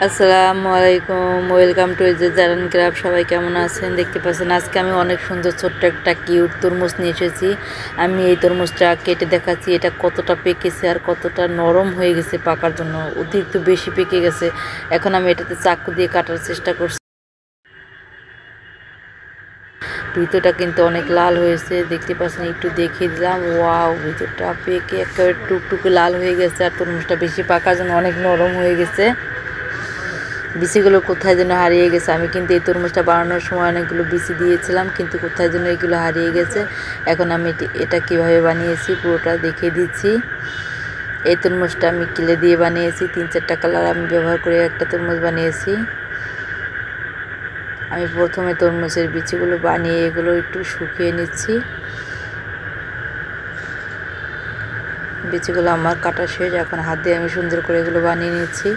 আসসালামু আলাইকুম, welcome to এজে জারান ক্রাফট। সবাই কেমন আছেন? দেখতে পাচ্ছেন আজকে আমি অনেক সুন্দর ছোট্ট একটা কিউট তরমুজ নিয়ে এসেছি। আমি এই তরমুজটা কেটে দেখাচ্ছি এটা কতটা পেকেছে আর কতটা নরম হয়ে গেছে পাকার জন্য, অতিরিক্ত বেশি পেকে গেছে। এখন আমি এটাতে চাকু দিয়ে কাটার চেষ্টা করছি। ভিতরটা কিন্তু অনেক লাল হয়েছে, দেখতে পাচ্ছেন, একটু দেখিয়ে দিলাম। ওয়াও, ভিতরটা পেকে একেবারে টুকটুকে লাল হয়ে গেছে আর তরমুজটা বেশি পাকার জন্য অনেক নরম হয়ে গেছে। বিচিগুলো কোথায় যেন হারিয়ে গেছে। আমি কিন্তু এই তরমুজটা বানানোর সময় অনেকগুলো বিচি দিয়েছিলাম, কিন্তু কোথায় যেন এগুলো হারিয়ে গেছে। এখন আমি এটা কিভাবে বানিয়েছি পুরোটা দেখিয়ে দিচ্ছি। এই তরমুজটা আমি কিলে দিয়ে বানিয়েছি, 3-4টা কালার আমি ব্যবহার করে একটা তরমুজ বানিয়েছি। আমি প্রথমে তরমুজের বিচিগুলো বানিয়ে এগুলো একটু শুকিয়ে নিচ্ছি। বিচিগুলো আমার কাটা শেষ, এখন হাত দিয়ে আমি সুন্দর করে এগুলো বানিয়ে নিচ্ছি।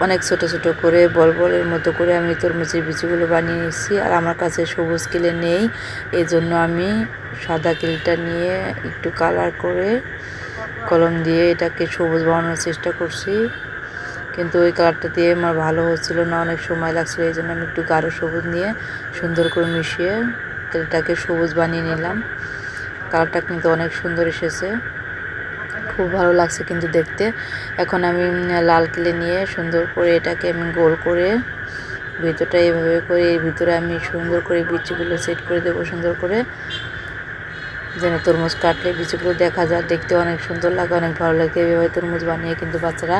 অনেক ছোট ছোট করে বল বলের মতো করে আমি তরমুজের বিচিগুলো বানিয়ে নিচ্ছি। আর আমার কাছে সবুজ কিলে নেই, এই জন্য আমি সাদা কিলটা নিয়ে একটু কালার করে কলম দিয়ে এটাকে সবুজ বানানোর চেষ্টা করছি, কিন্তু ওই কালারটা দিয়ে আমার ভালো হচ্ছিল না, অনেক সময় লাগছিল। এই জন্য আমি একটু গাঢ় সবুজ নিয়ে সুন্দর করে মিশিয়ে এটাকে সবুজ বানিয়ে নিলাম। কালারটা কিন্তু অনেক সুন্দর এসেছে, খুব ভালো লাগছে কিন্তু দেখতে। এখন আমি লাল কিলে নিয়ে সুন্দর করে এটাকে আমি গোল করে ভিতরটা এইভাবে করে এর ভিতরে আমি সুন্দর করে বিচিগুলো সেট করে দেবো, সুন্দর করে যেন তরমুজ কাটলে বিচিগুলো দেখা যায়, দেখতে অনেক সুন্দর লাগে, অনেক ভালো লাগে। এইভাবে তরমুজ বানিয়ে কিন্তু বাচ্চারা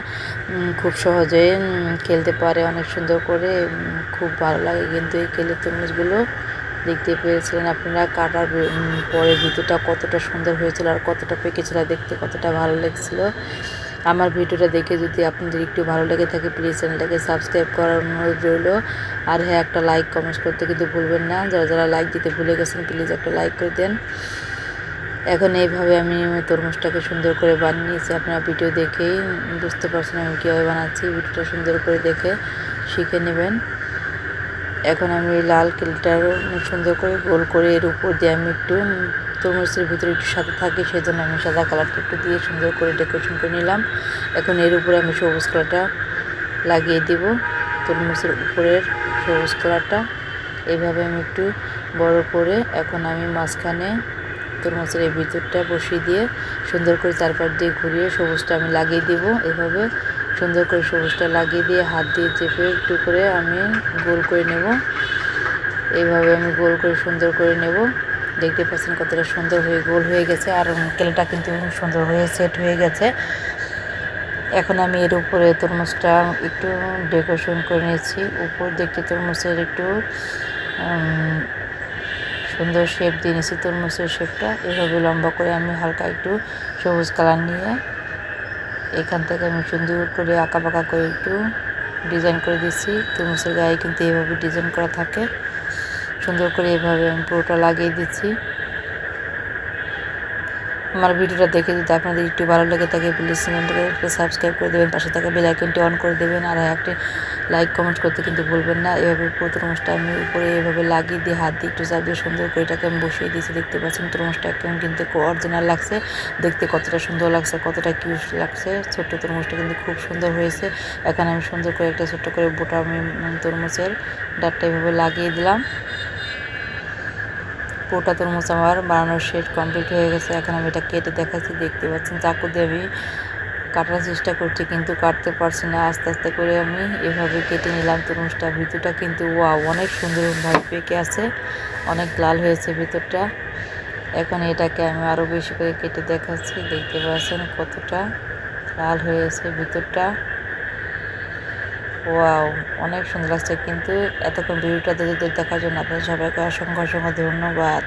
খুব সহজে খেলতে পারে অনেক সুন্দর করে, খুব ভালো লাগে কিন্তু এই খেলে তরমুজগুলো। দেখতে পেয়েছিলেন আপনারা কাটার পরে ভিতরটা কতটা সুন্দর হয়েছিল আর কতটা পেকেছিল, দেখতে কতটা ভালো লাগছিল। আমার ভিডিওটা দেখে যদি আপনাদের একটু ভালো লেগে থাকে, প্লিজ চ্যানেলটাকে সাবস্ক্রাইব করার অনুরোধ রইল। আর হ্যাঁ, একটা লাইক কমেন্ট করতে কিন্তু ভুলবেন না। যারা যারা লাইক দিতে ভুলে গেছেন প্লিজ একটা লাইক করে দেন। এখন এইভাবে আমি তরমুজটাকে সুন্দর করে বানিয়ে নিয়েছি। আপনারা ভিডিও দেখেই বুঝতে পারছেন আমি কীভাবে বানাচ্ছি, ভিডিওটা সুন্দর করে দেখে শিখে নেবেন। এখন আমি লাল কিলটারও সুন্দর করে গোল করে এর উপর দিয়ে আমি একটু তরমুজের ভিতরে একটু সাদা থাকে, সেই জন্য আমি সাদা কালারটা একটু দিয়ে সুন্দর করে ডেকোরেশন করে নিলাম। এখন এর উপরে আমি সবুজ কালারটা লাগিয়ে দেব, তরমুজের উপরের সবুজ কালারটা এইভাবে আমি একটু বড় করে এখন আমি মাঝখানে তরমুজের এই ভিতরটা বসিয়ে দিয়ে সুন্দর করে চারপাশ দিয়ে ঘুরিয়ে সবুজটা আমি লাগিয়ে দেব। এভাবে সুন্দর করে সবুজটা লাগিয়ে দিয়ে হাত দিয়ে চেপে একটু করে আমি গোল করে নেব। এইভাবে আমি গোল করে সুন্দর করে নেব। দেখতে পাচ্ছেন কতটা সুন্দর হয়ে গোল হয়ে গেছে আর কেলটা কিন্তু সুন্দর হয়ে সেট হয়ে গেছে। এখন আমি এর উপরে তরমুজটা একটু ডেকোরেশন করে নিয়েছি। উপর দেখতে তরমুজের একটু সুন্দর শেপ দিয়ে নিয়েছি, তরমুজের শেপটা এভাবে লম্বা করে আমি হালকা একটু সবুজ কালার নিয়ে এখান থেকে আমি সুন্দর করে আঁকা বাঁকা করে একটু ডিজাইন করে দিচ্ছি। তরমুজের গায়ে কিন্তু এভাবে ডিজাইন করা থাকে, সুন্দর করে এভাবে আমি পুরোটা লাগিয়ে দিচ্ছি। আমার ভিডিওটা দেখে যদি আপনাদের একটু ভালো লেগে থাকে প্লিজ চ্যানেলটাকে সাবস্ক্রাইব করে দেবেন, পাশে থাকা বেল আইকনটি অন করে দেবেন। আর একটি লাইক কমেন্ট করতে কিন্তু ভুলবেন না। এভাবে পুরো তরমুজটা আমি উপরে এভাবে লাগিয়ে দিয়ে হাত দিয়ে একটু চাপিয়ে সুন্দর করে এটাকে আমি বসিয়ে দিয়েছি। দেখতে পাচ্ছেন তরমুজটা একদম কিন্তু অরিজিনাল লাগছে, দেখতে কতটা সুন্দর লাগছে, কতটা কিউট লাগছে। ছোট্ট তরমুজটা কিন্তু খুব সুন্দর হয়েছে। এখন আমি সুন্দর করে একটা ছোট্ট করে বোটা আমি তরমুজের ডাটটা এভাবে লাগিয়ে দিলাম। পুরোটা তরমুজ আমার বানানোর শেষ কমপ্লিট হয়ে গেছে। এখন আমি এটা কেটে দেখাচ্ছি। দেখতে পাচ্ছেন চাকু দিয়ে আমি কাটার চেষ্টা করছি কিন্তু কাটতে পারছি না। আস্তে আস্তে করে আমি এভাবে কেটে নিলাম তরমুজটা। ভিতরটা কিন্তু ওয়াও, অনেক সুন্দরভাবে পেকে আছে, অনেক লাল হয়েছে ভিতরটা। এখন এটাকে আমি আরও বেশি করে কেটে দেখাচ্ছি। দেখতে পাচ্ছেন কতটা লাল হয়েছে ভিতরটা। ওয়াও, অনেক সুন্দর লাগছে কিন্তু। এতক্ষণ ভিডিওটা দেখার জন্য আপনাদের সবাইকে অসংখ্য অসংখ্য ধন্যবাদ।